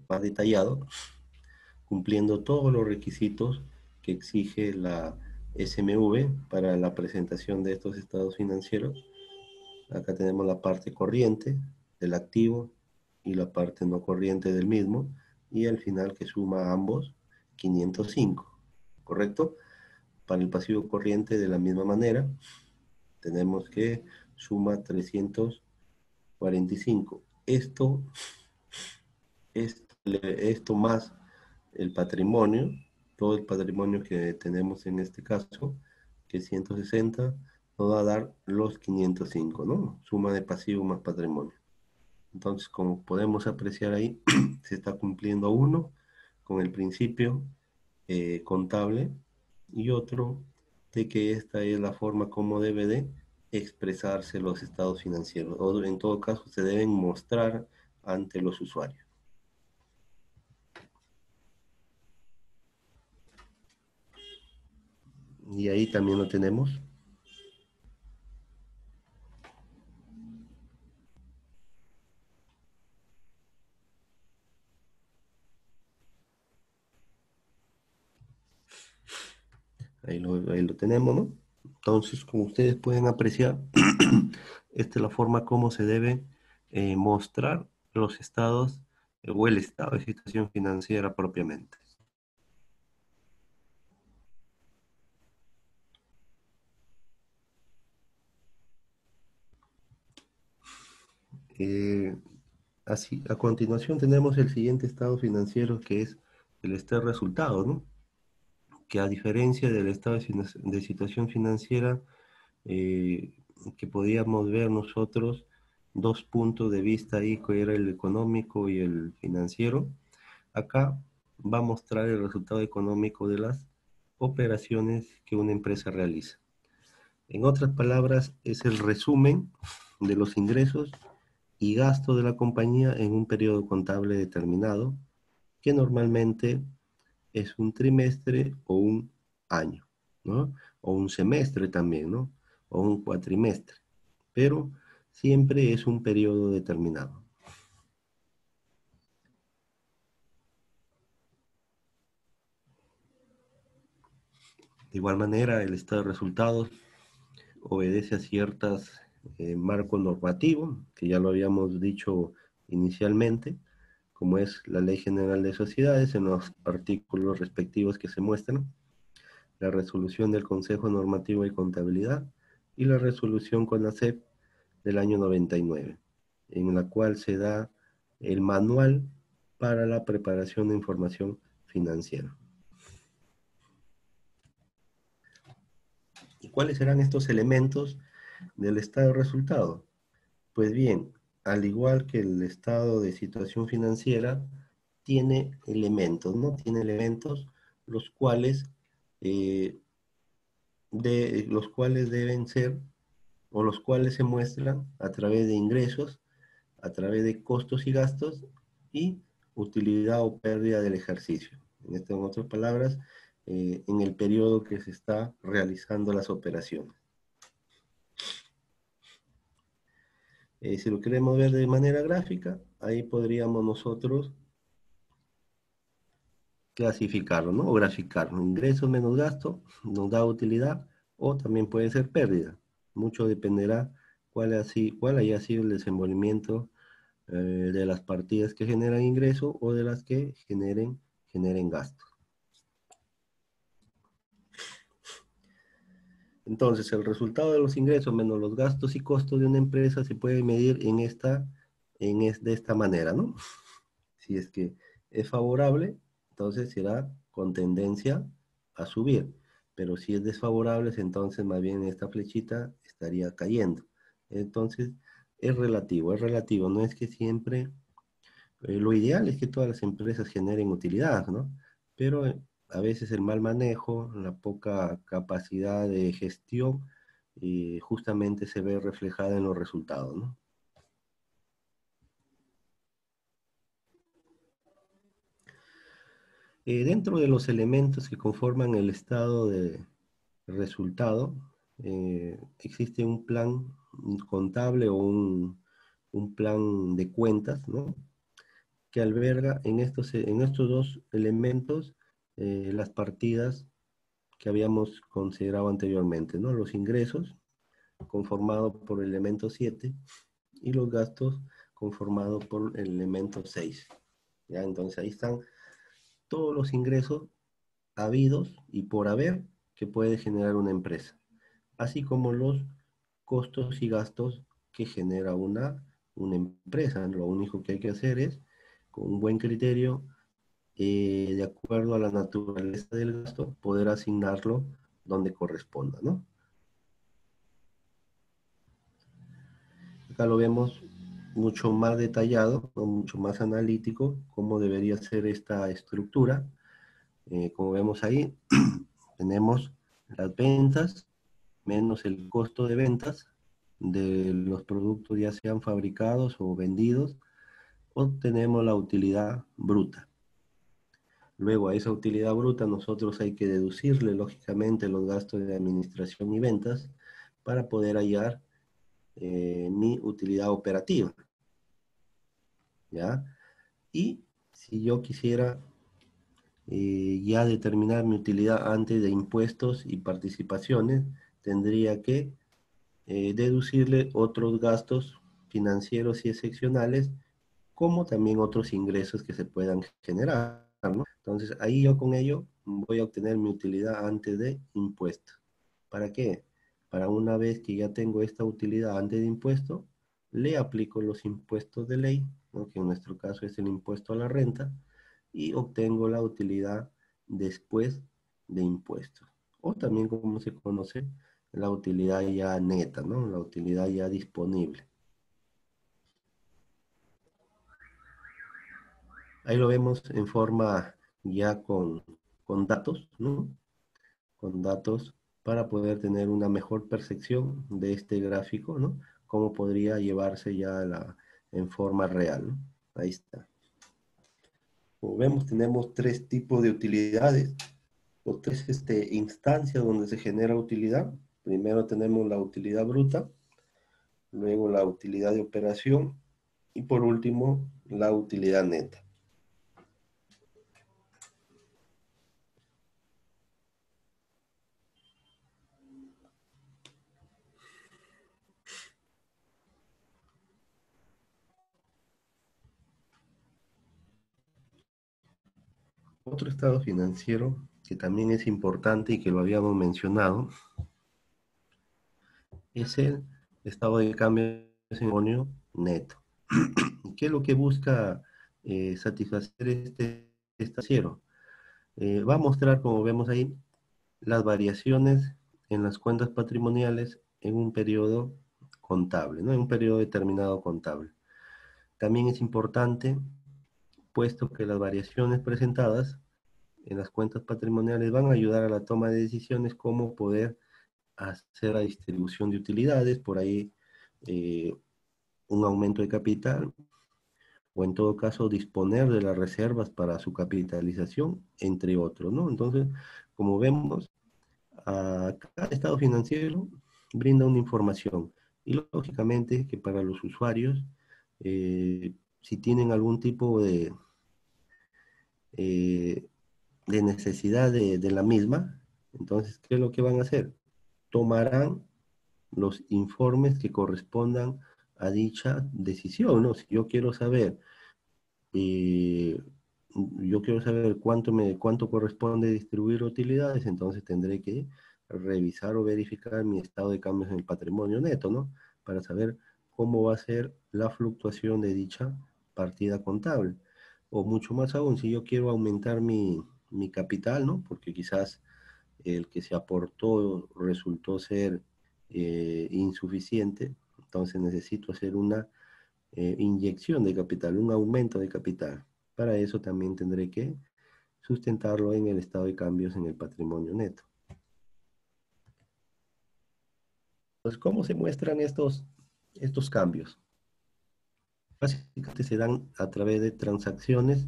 más detallado, cumpliendo todos los requisitos que exige la SMV para la presentación de estos estados financieros. Acá tenemos la parte corriente del activo y la parte no corriente del mismo, y al final que suma a ambos 505, ¿correcto? Para el pasivo corriente de la misma manera, tenemos que suma 345. Esto más el patrimonio, todo el patrimonio que tenemos en este caso, que es 160, nos va a dar los 505, ¿no? Suma de pasivo más patrimonio. Entonces, como podemos apreciar ahí, se está cumpliendo uno con el principio contable y otro de que esta es la forma como debe de expresarse los estados financieros, o en todo caso se deben mostrar ante los usuarios. Y ahí también lo tenemos. Ahí lo tenemos, ¿no? Entonces, como ustedes pueden apreciar, esta es la forma como se debe mostrar los estados o el estado de situación financiera propiamente. Eh, Así, a continuación tenemos el siguiente estado financiero que es el estado de resultados, ¿no? Que a diferencia del estado de situación financiera eh, que podíamos ver nosotros, dos puntos de vista ahí, que era el económico y el financiero, acá va a mostrar el resultado económico de las operaciones que una empresa realiza. En otras palabras, es el resumen de los ingresos y gastos de la compañía en un periodo contable determinado, que normalmente es un trimestre o un año, ¿no? O un semestre también, ¿no? O un cuatrimestre, pero siempre es un periodo determinado. De igual manera, el estado de resultados obedece a ciertos marcos normativos, que ya lo habíamos dicho inicialmente, como es la Ley General de Sociedades en los artículos respectivos que se muestran, la resolución del Consejo Normativo de Contabilidad y la resolución CONACEP del año 99, en la cual se da el manual para la preparación de información financiera. ¿Y cuáles serán estos elementos del estado de resultado? Pues bien, al igual que el estado de situación financiera, tiene elementos, ¿no? Tiene elementos los cuales, eh, los cuales deben ser, o los cuales se muestran a través de ingresos, a través de costos y gastos y utilidad o pérdida del ejercicio. En otras palabras, en el periodo que se está realizando las operaciones. Si lo queremos ver de manera gráfica, ahí podríamos nosotros clasificarlo, ¿no? O graficarlo. Ingresos menos gasto nos da utilidad o también puede ser pérdida. Mucho dependerá cuál haya sido el desenvolvimiento de las partidas que generan ingreso o de las que generen gastos. Entonces, el resultado de los ingresos menos los gastos y costos de una empresa se puede medir de esta manera, ¿no? Si es que es favorable, entonces será con tendencia a subir. Pero si es desfavorable, entonces más bien esta flechita estaría cayendo. Entonces, es relativo. No es que siempre, lo ideal es que todas las empresas generen utilidad, ¿no? Pero a veces el mal manejo, la poca capacidad de gestión, justamente se ve reflejada en los resultados, ¿no? Dentro de los elementos que conforman el estado de resultado, existe un plan contable o un plan de cuentas, ¿no? Que alberga en estos dos elementos las partidas que habíamos considerado anteriormente, ¿no? Los ingresos, conformados por el elemento 7, y los gastos, conformados por el elemento 6. ¿Ya? Entonces ahí están todos los ingresos habidos y por haber que puede generar una empresa, así como los costos y gastos que genera una empresa. Lo único que hay que hacer es, con un buen criterio, de acuerdo a la naturaleza del gasto, poder asignarlo donde corresponda, ¿no? Acá lo vemos mucho más detallado, ¿no? Mucho más analítico, cómo debería ser esta estructura. Como vemos ahí, tenemos las ventas menos el costo de ventas de los productos, ya sean fabricados o vendidos, o tenemos la utilidad bruta. Luego a esa utilidad bruta nosotros hay que deducirle lógicamente los gastos de administración y ventas para poder hallar mi utilidad operativa, ¿ya? Y si yo quisiera ya determinar mi utilidad antes de impuestos y participaciones, tendría que deducirle otros gastos financieros y excepcionales, como también otros ingresos que se puedan generar, ¿no? Entonces, ahí yo con ello voy a obtener mi utilidad antes de impuestos. ¿Para qué? Para una vez que ya tengo esta utilidad antes de impuesto, le aplico los impuestos de ley, ¿no? Que en nuestro caso es el impuesto a la renta, y obtengo la utilidad después de impuestos. O también, como se conoce, la utilidad ya neta, ¿no? La utilidad ya disponible. Ahí lo vemos en forma ya con datos, ¿no? Con datos para poder tener una mejor percepción de este gráfico, ¿no? Cómo podría llevarse ya en forma real, ¿no? Ahí está. Como vemos, tenemos tres tipos de utilidades, o tres instancias donde se genera utilidad. Primero tenemos la utilidad bruta, luego la utilidad de operación y por último la utilidad neta. Otro estado financiero que también es importante y que lo habíamos mencionado es el estado de cambio de patrimonio neto. ¿Qué es lo que busca satisfacer este financiero? Va a mostrar, como vemos ahí, las variaciones en las cuentas patrimoniales en un periodo contable, ¿no? En un periodo determinado contable. También es importante, puesto que las variaciones presentadas en las cuentas patrimoniales van a ayudar a la toma de decisiones, cómo poder hacer la distribución de utilidades, por ahí eh, un aumento de capital, o en todo caso disponer de las reservas para su capitalización, entre otros, ¿no? Entonces, como vemos, a cada estado financiero brinda una información y lógicamente que para los usuarios, si tienen algún tipo eh, de necesidad de la misma, entonces, ¿qué es lo que van a hacer? Tomarán los informes que correspondan a dicha decisión, ¿no? Si eh, yo quiero saber cuánto corresponde distribuir utilidades, entonces tendré que revisar o verificar mi estado de cambios en el patrimonio neto, ¿no? Para saber cómo va a ser la fluctuación de dicha partida contable. O mucho más aún, si yo quiero aumentar mi capital, ¿no? Porque quizás el que se aportó resultó ser insuficiente, entonces necesito hacer una inyección de capital, un aumento de capital. Para eso también tendré que sustentarlo en el estado de cambios en el patrimonio neto. Entonces, ¿cómo se muestran estos cambios? Básicamente se dan a través de transacciones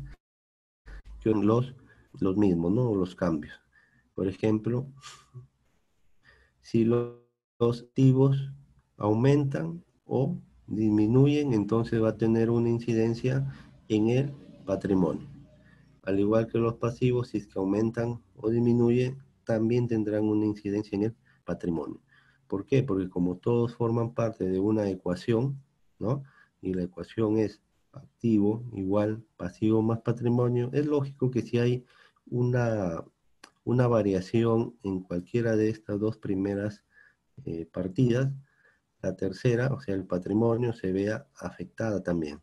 que son los mismos, ¿no? Los cambios. Por ejemplo, si los activos aumentan o disminuyen, entonces va a tener una incidencia en el patrimonio. Al igual que los pasivos, si es que aumentan o disminuyen, también tendrán una incidencia en el patrimonio. ¿Por qué? Porque como todos forman parte de una ecuación, ¿no? Y la ecuación es activo igual pasivo más patrimonio, es lógico que si hay una, una variación en cualquiera de estas dos primeras partidas, la tercera, o sea, el patrimonio, se vea afectada también,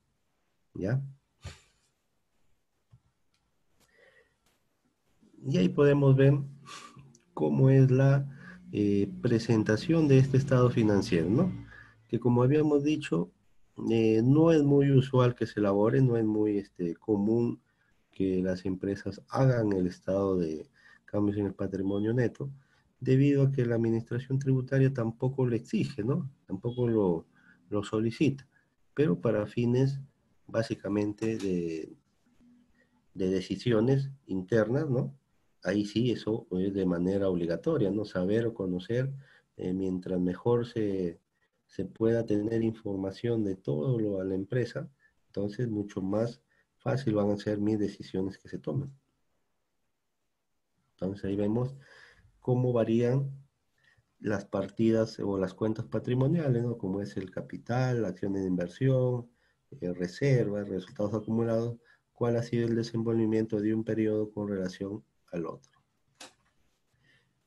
¿ya? Y ahí podemos ver cómo es la presentación de este estado financiero, ¿no? Que como habíamos dicho, no es muy usual que se elabore, no es muy común que las empresas hagan el estado de cambios en el patrimonio neto, debido a que la administración tributaria tampoco lo exige, ¿no? Tampoco lo solicita, pero para fines básicamente de decisiones internas, ¿no? Ahí sí, eso es de manera obligatoria, ¿no? Saber o conocer, mientras mejor se pueda tener información de todo lo a la empresa, entonces mucho más fácil van a ser mis decisiones que se tomen. Entonces ahí vemos cómo varían las partidas o las cuentas patrimoniales, ¿no? Como es el capital, acciones de inversión, reservas, resultados acumulados, cuál ha sido el desenvolvimiento de un periodo con relación al otro.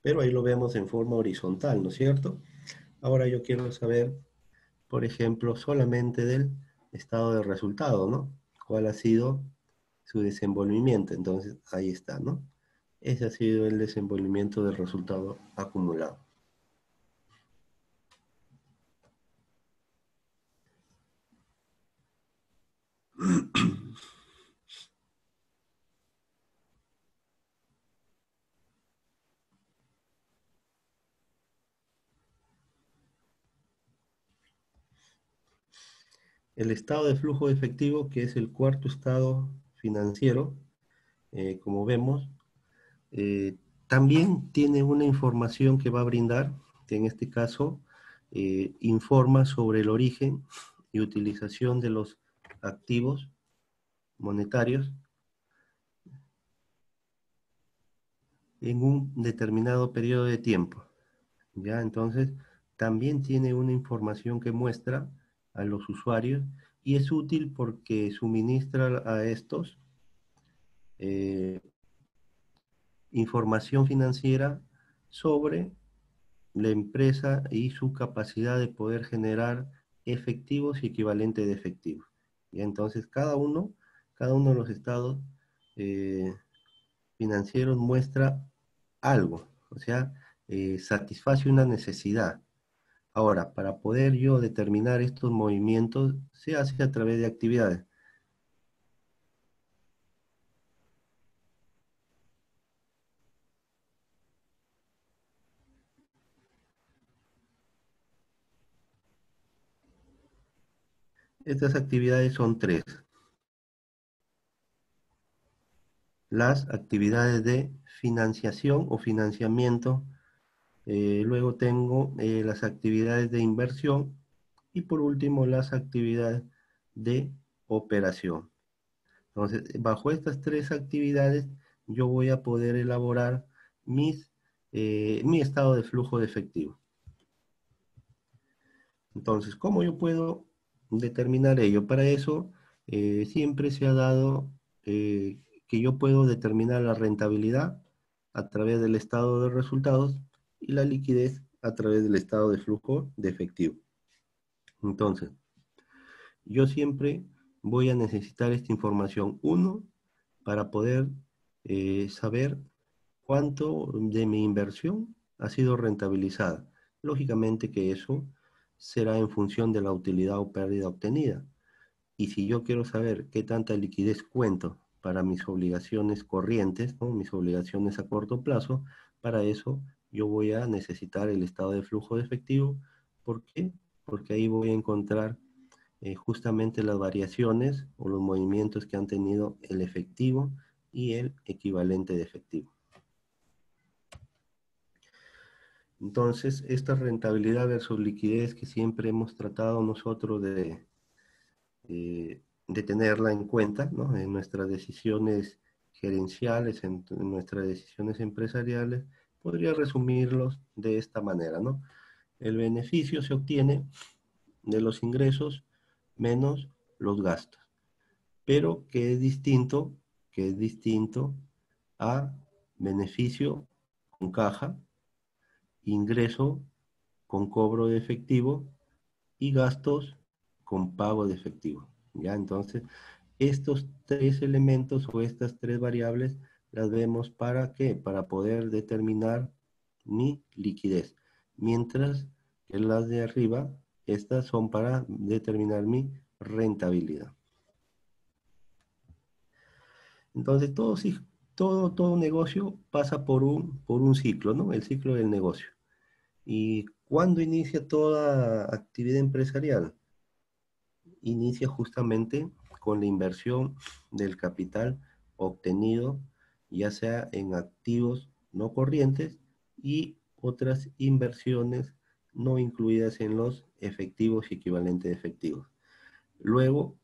Pero ahí lo vemos en forma horizontal, ¿no es cierto? Ahora yo quiero saber, por ejemplo, solamente del estado de resultado, ¿no? ¿Cuál ha sido su desenvolvimiento? Entonces, ahí está, ¿no? Ese ha sido el desenvolvimiento del resultado acumulado. El estado de flujo de efectivo, que es el cuarto estado financiero, como vemos, también tiene una información que va a brindar, que en este caso informa sobre el origen y utilización de los activos monetarios en un determinado periodo de tiempo. ¿Ya? Entonces, también tiene una información que muestra a los usuarios y es útil porque suministra a estos eh, información financiera sobre la empresa y su capacidad de poder generar efectivos y equivalente de efectivos. Y entonces cada uno de los estados eh, financieros muestra algo, o sea, satisface una necesidad. Ahora, para poder yo determinar estos movimientos, se hace a través de actividades. Estas actividades son tres. Las actividades de financiación o financiamiento, luego tengo las actividades de inversión y por último las actividades de operación. Entonces, bajo estas tres actividades, yo voy a poder elaborar mi estado de flujo de efectivo. Entonces, ¿cómo yo puedo determinar ello? Para eso, siempre se ha dado que yo puedo determinar la rentabilidad a través del estado de resultados y la liquidez a través del estado de flujo de efectivo. Entonces, yo siempre voy a necesitar esta información. Uno, para poder saber cuánto de mi inversión ha sido rentabilizada. Lógicamente que eso será en función de la utilidad o pérdida obtenida. Y si yo quiero saber qué tanta liquidez cuento para mis obligaciones corrientes, ¿no? Mis obligaciones a corto plazo, para eso yo voy a necesitar el estado de flujo de efectivo. ¿Por qué? Porque ahí voy a encontrar justamente las variaciones o los movimientos que han tenido el efectivo y el equivalente de efectivo. Entonces, esta rentabilidad versus liquidez que siempre hemos tratado nosotros de tenerla en cuenta, ¿no? En nuestras decisiones gerenciales, en nuestras decisiones empresariales, podría resumirlos de esta manera, ¿no? El beneficio se obtiene de los ingresos menos los gastos, pero que es distinto a beneficio con caja, ingreso con cobro de efectivo y gastos con pago de efectivo. ¿Ya? Entonces, estos tres elementos o estas tres variables las vemos para qué? Para poder determinar mi liquidez. Mientras que las de arriba, estas son para determinar mi rentabilidad. Entonces, todo negocio pasa por un ciclo, ¿no? El ciclo del negocio. ¿Y cuándo inicia toda actividad empresarial? Inicia justamente con la inversión del capital obtenido, ya sea en activos no corrientes y otras inversiones no incluidas en los efectivos y equivalentes de efectivos. Luego,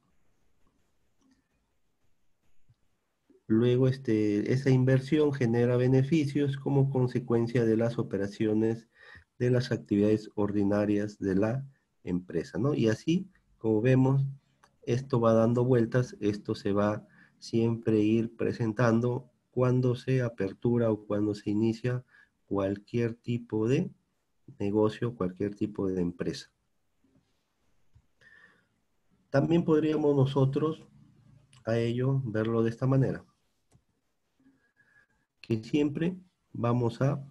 esa inversión genera beneficios como consecuencia de las operaciones de las actividades ordinarias de la empresa, ¿no? Y así, como vemos, esto va dando vueltas, esto se va siempre ir presentando cuando se apertura o cuando se inicia cualquier tipo de negocio, cualquier tipo de empresa. También podríamos nosotros a ello verlo de esta manera, que siempre vamos a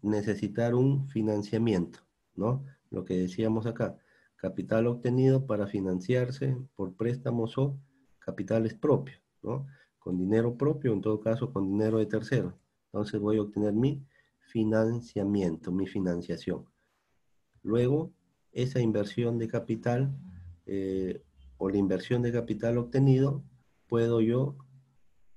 necesitar un financiamiento, ¿no? Lo que decíamos acá, capital obtenido para financiarse por préstamos o capitales propios, ¿no? Con dinero propio, en todo caso con dinero de terceros. Entonces voy a obtener mi financiamiento, mi financiación. Luego, esa inversión de capital o la inversión de capital obtenido, puedo yo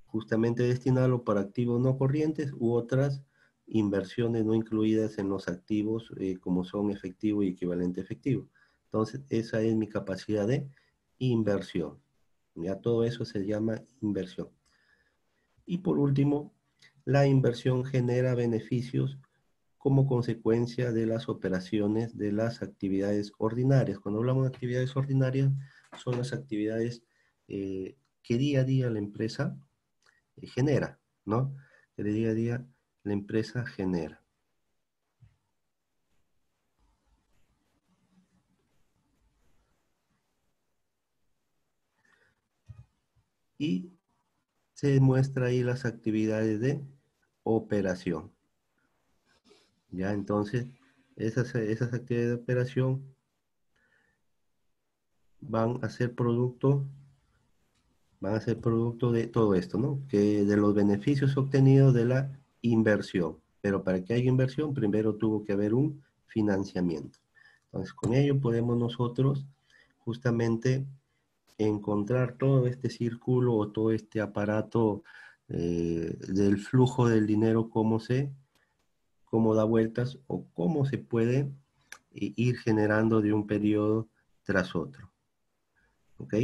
justamente destinarlo para activos no corrientes u otras inversiones no incluidas en los activos como son efectivo y equivalente efectivo. Entonces, esa es mi capacidad de inversión. Ya todo eso se llama inversión. Y por último, la inversión genera beneficios como consecuencia de las operaciones de las actividades ordinarias. Cuando hablamos de actividades ordinarias, son las actividades que día a día la empresa genera, ¿no? Que de día a día la empresa genera. Y se muestra ahí las actividades de operación. Ya, entonces, esas actividades de operación van a ser producto, van a ser producto de todo esto, ¿no? Que de los beneficios obtenidos de la inversión. Pero para que haya inversión, primero tuvo que haber un financiamiento. Entonces, con ello podemos nosotros justamente encontrar todo este círculo o todo este aparato del flujo del dinero, cómo da vueltas o cómo se puede ir generando de un periodo tras otro. ¿Ok?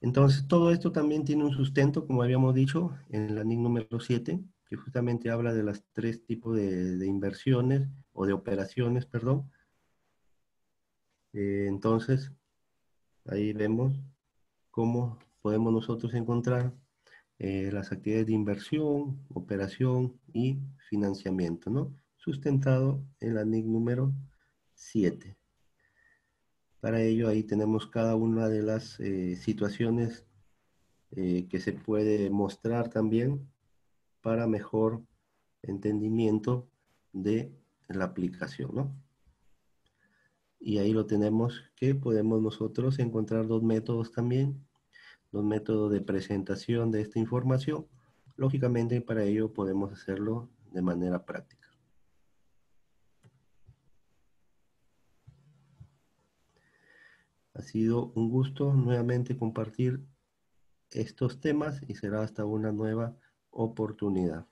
Entonces, todo esto también tiene un sustento, como habíamos dicho, en la NIC número 7, que justamente habla de los tres tipos de inversiones o de operaciones, perdón. Entonces, ahí vemos cómo podemos nosotros encontrar las actividades de inversión, operación y financiamiento, ¿no? Sustentado en la NIC número 7. Para ello, ahí tenemos cada una de las situaciones que se puede mostrar también para mejor entendimiento de la aplicación, ¿no? Y ahí lo tenemos que podemos nosotros encontrar dos métodos también, dos métodos de presentación de esta información. Lógicamente, para ello podemos hacerlo de manera práctica. Ha sido un gusto nuevamente compartir estos temas y será hasta una nueva oportunidad.